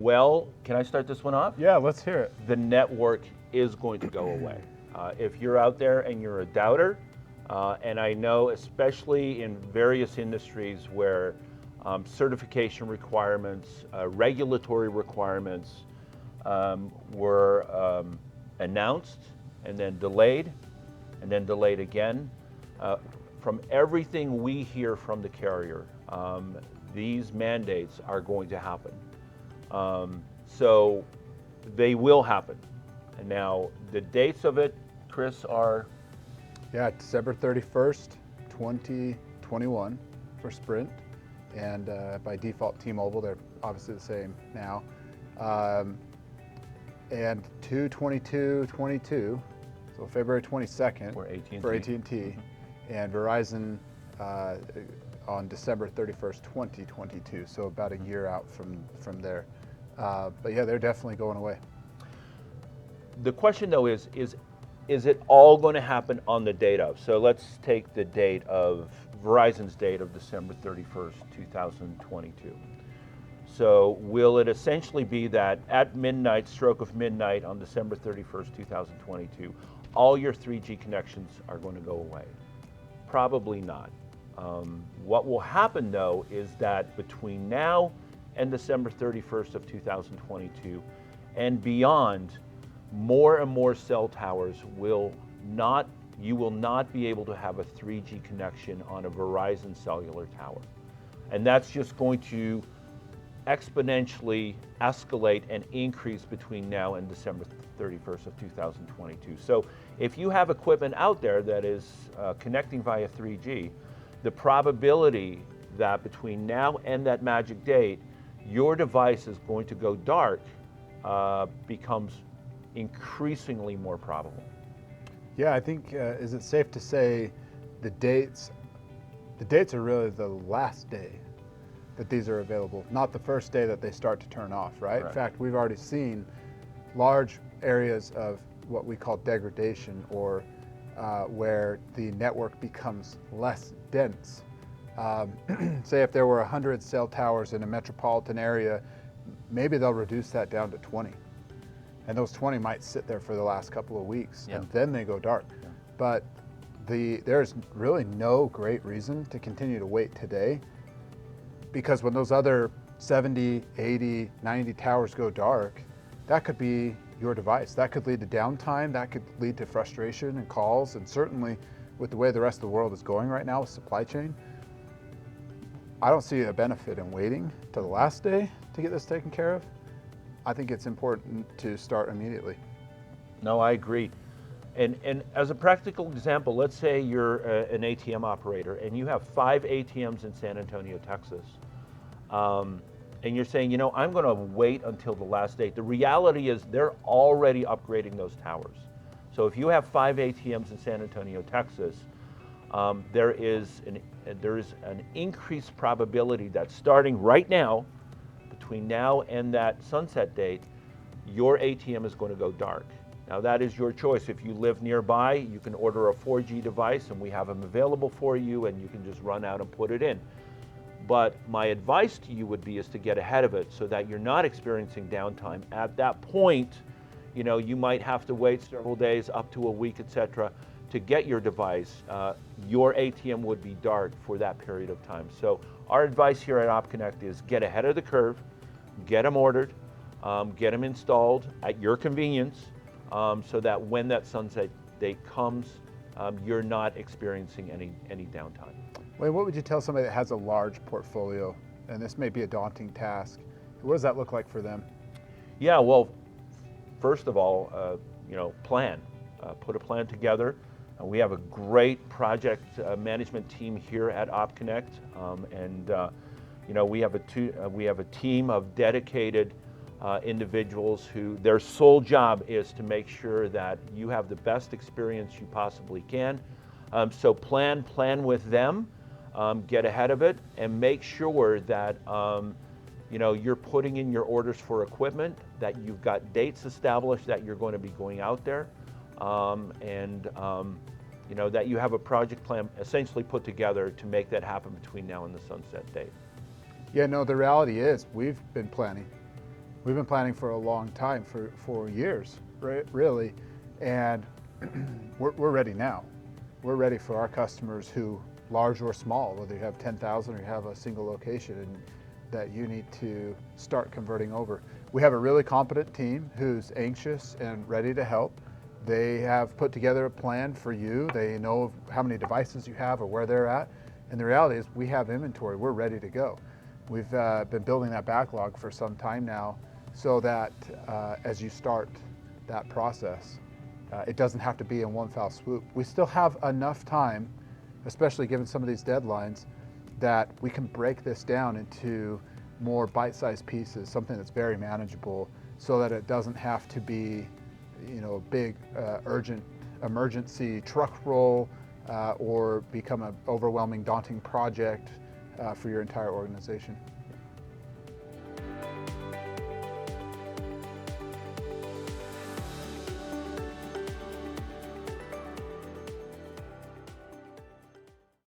Well, can I start this one off? Yeah, let's hear it. The network is going to go away. If you're out there and you're a doubter, and I know especially in various industries where certification requirements, regulatory requirements were announced and then delayed again. From everything we hear from the carrier, these mandates are going to happen. So they will happen. And now the dates of it, Chris, are? Yeah, December 31st, 2021 for Sprint. And by default, T-Mobile, they're obviously the same now. And 2/22/22, so February 22nd For AT&T. Mm-hmm. And Verizon on December 31st, 2022. So about a year out from there. But yeah, they're definitely going away. The question though is it all going to happen on the date of? So let's take the date of Verizon's date of December 31st, 2022. So will it essentially be that at midnight, stroke of midnight on December 31st, 2022, all your 3G connections are going to go away? Probably not. What will happen though is that between now and December 31st of 2022 and beyond, more and more cell towers you will not be able to have a 3G connection on a Verizon cellular tower. And that's just going to exponentially escalate and increase between now and December 31st of 2022. So if you have equipment out there that is connecting via 3G, the probability that between now and that magic date, your device is going to go dark becomes increasingly more probable. Yeah, I think, is it safe to say the dates are really the last day that these are available, not the first day that they start to turn off, right? Correct. In fact, we've already seen large areas of what we call degradation, or where the network becomes less dense. Say if there were 100 cell towers in a metropolitan area, maybe they'll reduce that down to 20. And those 20 might sit there for the last couple of weeks, Yeah. and then they go dark. Yeah. But there's really no great reason to continue to wait today, because when those other 70, 80, 90 towers go dark, that could be your device. That could lead to downtime, that could lead to frustration and calls, and certainly with the way the rest of the world is going right now with supply chain, I don't see a benefit in waiting till the last day to get this taken care of. I think it's important to start immediately. No, I agree. And as a practical example, let's say you're an ATM operator and you have 5 ATMs in San Antonio, Texas. And you're saying, I'm going to wait until the last date. The reality is they're already upgrading those towers. So if you have 5 ATMs in San Antonio, Texas, there is an increased probability that starting right now, between now and that sunset date, your ATM is going to go dark. Now that is your choice. If you live nearby, you can order a 4G device and we have them available for you and you can just run out and put it in. But my advice to you would be is to get ahead of it so that you're not experiencing downtime. At that point, you might have to wait several days, up to a week, etc., to get your device. Your ATM would be dark for that period of time. So our advice here at OpConnect is get ahead of the curve, get them ordered, get them installed at your convenience, so that when that sunset date comes, you're not experiencing any downtime. Wayne, what would you tell somebody that has a large portfolio, and this may be a daunting task? What does that look like for them? Yeah, well, first of all, plan. Put a plan together. We have a great project management team here at OpConnect, and we have a team of dedicated individuals who their sole job is to make sure that you have the best experience you possibly can. So plan with them, get ahead of it, and make sure that you're putting in your orders for equipment, that you've got dates established that you're going to be going out there, that you have a project plan essentially put together to make that happen between now and the sunset date. Yeah, no, the reality is we've been planning. We've been planning for a long time, for years, really, and we're ready now. We're ready for our customers who, large or small, whether you have 10,000 or you have a single location, and that you need to start converting over. We have a really competent team who's anxious and ready to help. They have put together a plan for you. They know how many devices you have or where they're at. And the reality is we have inventory. We're ready to go. We've been building that backlog for some time now so that as you start that process, it doesn't have to be in one foul swoop. We still have enough time, especially given some of these deadlines, that we can break this down into more bite-sized pieces, something that's very manageable, so that it doesn't have to be, a big urgent emergency truck roll or become an overwhelming, daunting project for your entire organization.